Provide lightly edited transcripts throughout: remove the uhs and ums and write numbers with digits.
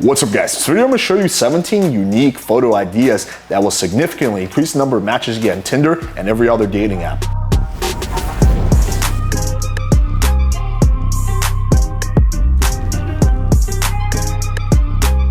What's up guys, in this video I'm going to show you 17 unique photo ideas that will significantly increase the number of matches you get on Tinder and every other dating app.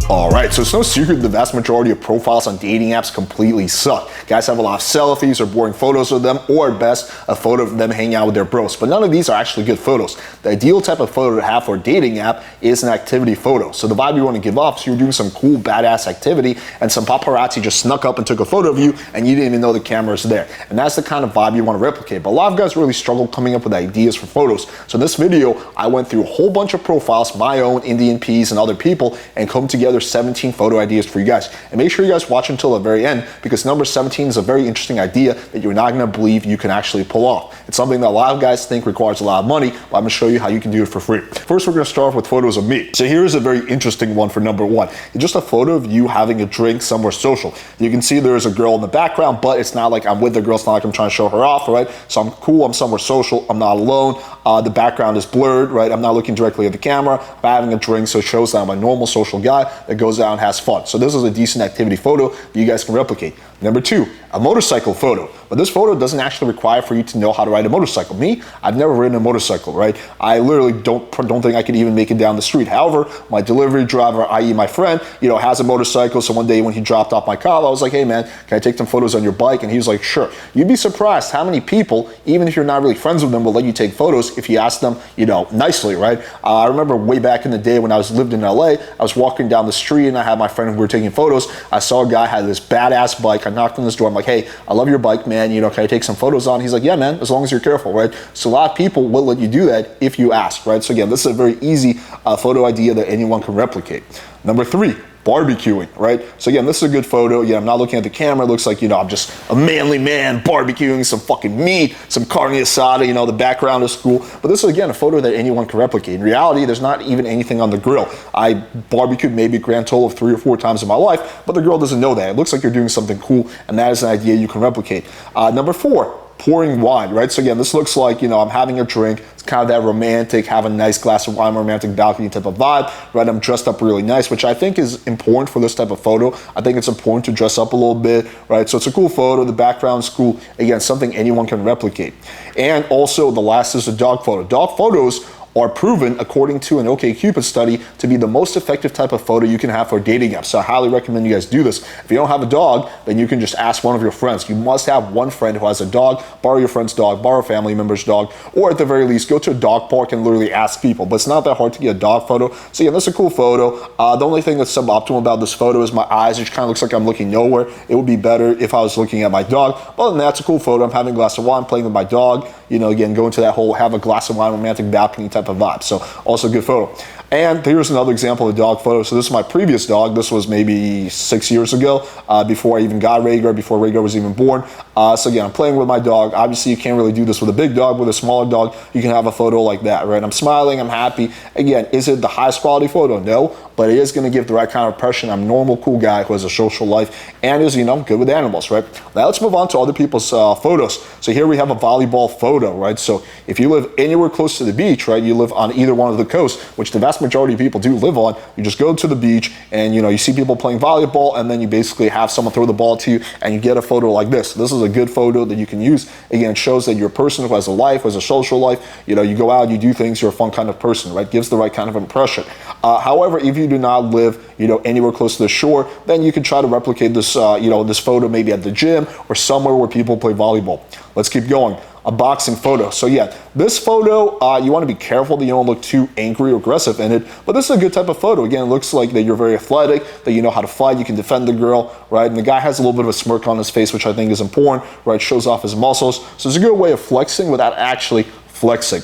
Alright, so it's no secret the vast majority of profiles on dating apps completely suck. Guys have a lot of selfies or boring photos of them, or at best, a photo of them hanging out with their bros. But none of these are actually good photos. The ideal type of photo to have for a dating app is an activity photo. So the vibe you want to give off is you're doing some cool, badass activity and some paparazzi just snuck up and took a photo of you and you didn't even know the camera was there. And that's the kind of vibe you want to replicate. But a lot of guys really struggle coming up with ideas for photos. So in this video, I went through a whole bunch of profiles, my own, Indian P's, and other people, and come together 17 photo ideas for you guys. And make sure you guys watch until the very end, because number 17 is a very interesting idea that you're not going to believe you can actually pull off. It's something that a lot of guys think requires a lot of money, but I'm going to show you how you can do it for free. First, we're going to start off with photos of me. So here's a very interesting one for number one. It's just a photo of you having a drink somewhere social. You can see there's a girl in the background, but it's not like I'm with the girl. It's not like I'm trying to show her off, right? So I'm cool. I'm somewhere social. I'm not alone. The background is blurred, right? I'm not looking directly at the camera. I'm having a drink, so it shows that I'm a normal social guy that goes out and has fun. So this is a decent activity photo that you guys can replicate. Number two, a motorcycle photo. But this photo doesn't actually require for you to know how to ride a motorcycle. Me, I've never ridden a motorcycle, right? I literally don't think I could even make it down the street. However, my delivery driver, i.e. my friend, has a motorcycle. So one day when he dropped off my car, I was like, hey man, can I take some photos on your bike? And he was like, sure. You'd be surprised how many people, even if you're not really friends with them, will let you take photos if you ask them, nicely, right? I remember way back in the day when I lived in LA, I was walking down the street and I had my friend who we were taking photos. I saw a guy had this badass bike. I knocked on his door. I'm like, hey, I love your bike, man. Can I take some photos on? He's like, yeah, man, as long as you're careful, right? So a lot of people will let you do that if you ask, right? So again, this is a very easy photo idea that anyone can replicate. Number three, barbecuing, right? So again, this is a good photo. Yeah, I'm not looking at the camera. It looks like, I'm just a manly man barbecuing some fucking meat, some carne asada, the background is cool. But this is, again, a photo that anyone can replicate. In reality, there's not even anything on the grill. I barbecued maybe a grand total of 3 or 4 times in my life, but the girl doesn't know that. It looks like you're doing something cool, and that is an idea you can replicate. Number 4, pouring wine, right? So again, this looks like, I'm having a drink. It's kind of that romantic, have a nice glass of wine, romantic balcony type of vibe, right? I'm dressed up really nice, which I think is important for this type of photo. I think it's important to dress up a little bit, right? So it's a cool photo. The background's cool. Again, something anyone can replicate. And also the last is a dog photo. Dog photos are proven, according to an OkCupid study, to be the most effective type of photo you can have for dating apps. So I highly recommend you guys do this. If you don't have a dog, then you can just ask one of your friends. You must have one friend who has a dog. Borrow your friend's dog, borrow a family member's dog, or at the very least, go to a dog park and literally ask people. But it's not that hard to get a dog photo. So yeah, that's a cool photo. The only thing that's suboptimal about this photo is my eyes, which kind of looks like I'm looking nowhere. It would be better if I was looking at my dog. But other than that, it's a cool photo. I'm having a glass of wine, playing with my dog. Again, go into that whole have a glass of wine, romantic balcony type of vibe. So also a good photo. And here's another example of a dog photo. So this is my previous dog. This was maybe 6 years ago, before I even got Rhaegar, before Rhaegar was even born. So again, I'm playing with my dog. Obviously, you can't really do this with a big dog. With a smaller dog, you can have a photo like that, right? I'm smiling, I'm happy. Again, is it the highest quality photo? No, but it is going to give the right kind of impression. I'm a normal, cool guy who has a social life and is, good with animals, right? Now let's move on to other people's photos. So here we have a volleyball photo, right? So if you live anywhere close to the beach, right? You live on either one of the coasts, which the vast majority of people do live on. You just go to the beach and, you see people playing volleyball, and then you basically have someone throw the ball to you and you get a photo like this. This is a good photo that you can use. Again, it shows that you're a person who has a life, who has a social life. You go out, you do things, you're a fun kind of person, right? Gives the right kind of impression. However, if you do not live, anywhere close to the shore, then you can try to replicate this, this photo maybe at the gym or somewhere where people play volleyball. Let's keep going. A boxing photo. So yeah, this photo, you want to be careful that you don't look too angry or aggressive in it, but this is a good type of photo. Again, it looks like that you're very athletic, that you know how to fight, you can defend the girl, right? And the guy has a little bit of a smirk on his face, which I think is important, right? Shows off his muscles. So it's a good way of flexing without actually flexing.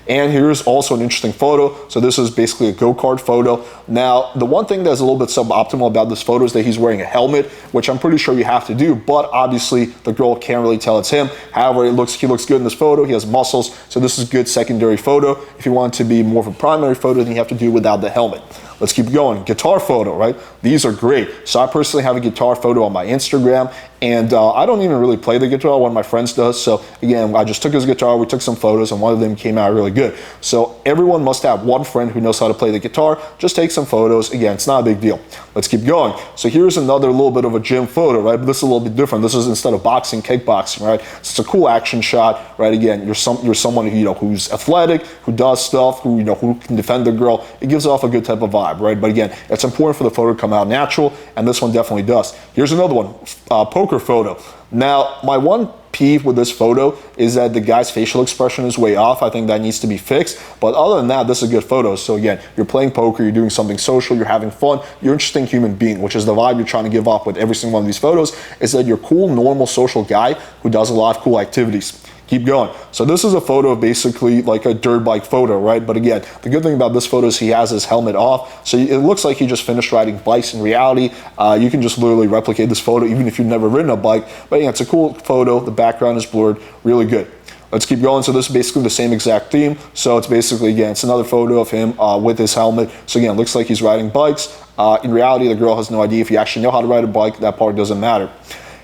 And here's also an interesting photo. So this is basically a go-kart photo. Now, the one thing that's a little bit suboptimal about this photo is that he's wearing a helmet, which I'm pretty sure you have to do, but obviously the girl can't really tell it's him. However, he looks good in this photo. He has muscles, so this is a good secondary photo. If you want it to be more of a primary photo, then you have to do it without the helmet. Let's keep going. Guitar photo, right? These are great. So I personally have a guitar photo on my Instagram, and I don't even really play the guitar. One of my friends does. So again, I just took his guitar, we took some photos, and one of them came out really good. So everyone must have one friend who knows how to play the guitar. Just take some photos. Again, it's not a big deal. Let's keep going. So here's another little bit of a gym photo, right? But this is a little bit different. This is instead of boxing, kickboxing, right? So it's a cool action shot, right? Again, you're someone who, who's athletic, who does stuff, who can defend the girl. It gives off a good type of vibe, right? But again, it's important for the photo to come out natural, and this one definitely does. Here's another one, poker photo. Now, my one peeve with this photo is that the guy's facial expression is way off. I think that needs to be fixed. But other than that, this is a good photo. So again, you're playing poker, you're doing something social, you're having fun, you're an interesting human being, which is the vibe you're trying to give off with every single one of these photos, is that you're a cool, normal, social guy who does a lot of cool activities. Keep going. So this is a photo of basically like a dirt bike photo, right? But again, the good thing about this photo is he has his helmet off. So it looks like he just finished riding bikes. In reality, you can just literally replicate this photo even if you've never ridden a bike. But yeah, it's a cool photo. The background is blurred. Really good. Let's keep going. So this is basically the same exact theme. So it's basically, again, it's another photo of him with his helmet. So again, it looks like he's riding bikes. In reality, the girl has no idea if you actually know how to ride a bike. That part doesn't matter.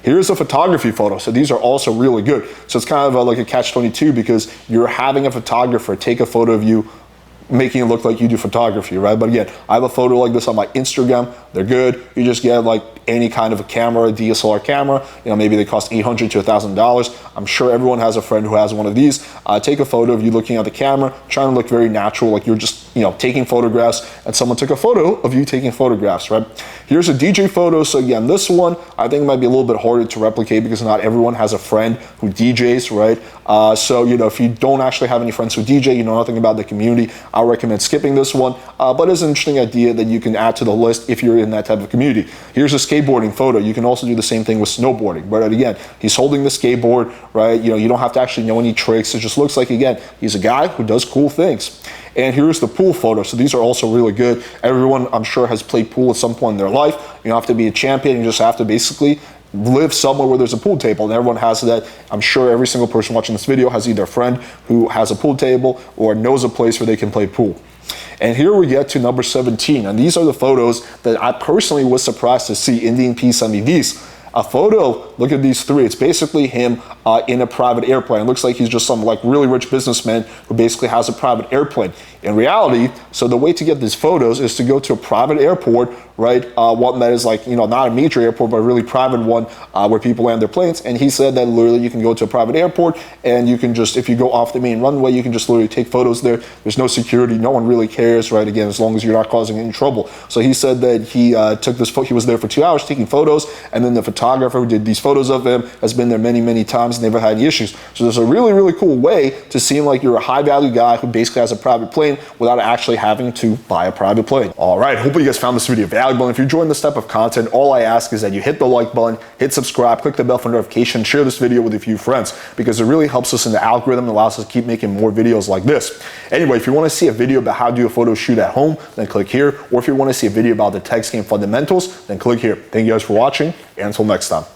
Here's a photography photo. So these are also really good. So it's kind of like a catch-22 because you're having a photographer take a photo of you, making it look like you do photography, right? But again, I have a photo like this on my Instagram. They're good. You just get like any kind of a camera, DSLR camera. Maybe they cost $800 to $1,000. I'm sure everyone has a friend who has one of these. Take a photo of you looking at the camera, trying to look very natural, like you're just, taking photographs, and someone took a photo of you taking photographs, right? Here's a DJ photo. So again, this one, I think might be a little bit harder to replicate because not everyone has a friend who DJs, right? So, if you don't actually have any friends who DJ, you know nothing about the community, I recommend skipping this one. But it's an interesting idea that you can add to the list if you're in that type of community. Here's a skateboarding photo. You can also do the same thing with snowboarding, but again, he's holding the skateboard, right? You don't have to actually know any tricks. It just looks like, again, he's a guy who does cool things. And here's the pool photo. So these are also really good. Everyone, I'm sure, has played pool at some point in their life. You don't have to be a champion. You just have to basically live somewhere where there's a pool table, and everyone has that. I'm sure every single person watching this video has either a friend who has a pool table or knows a place where they can play pool. And here we get to number 17, and these are the photos that I personally was surprised to see. Indian P sent me these. A photo, look at these three. It's basically him in a private airplane. It looks like he's just some like really rich businessman who basically has a private airplane. In reality, so the way to get these photos is to go to a private airport, right? One that is like, not a major airport, but a really private one where people land their planes. And he said that literally you can go to a private airport and you can just, if you go off the main runway, you can just literally take photos there. There's no security. No one really cares, right? Again, as long as you're not causing any trouble. So he said that he took this photo. He was there for 2 hours taking photos, and then the photographer who did these photos of him has been there many, many times and never had any issues. So there's a really, really cool way to seem like you're a high value guy who basically has a private plane without actually having to buy a private plane. All right, hopefully you guys found this video valuable. And if you're enjoying this type of content, all I ask is that you hit the like button, hit subscribe, click the bell for notification, share this video with a few friends, because it really helps us in the algorithm and allows us to keep making more videos like this. Anyway, if you want to see a video about how to do a photo shoot at home, then click here. Or if you want to see a video about the text game fundamentals, then click here. Thank you guys for watching, and until next time.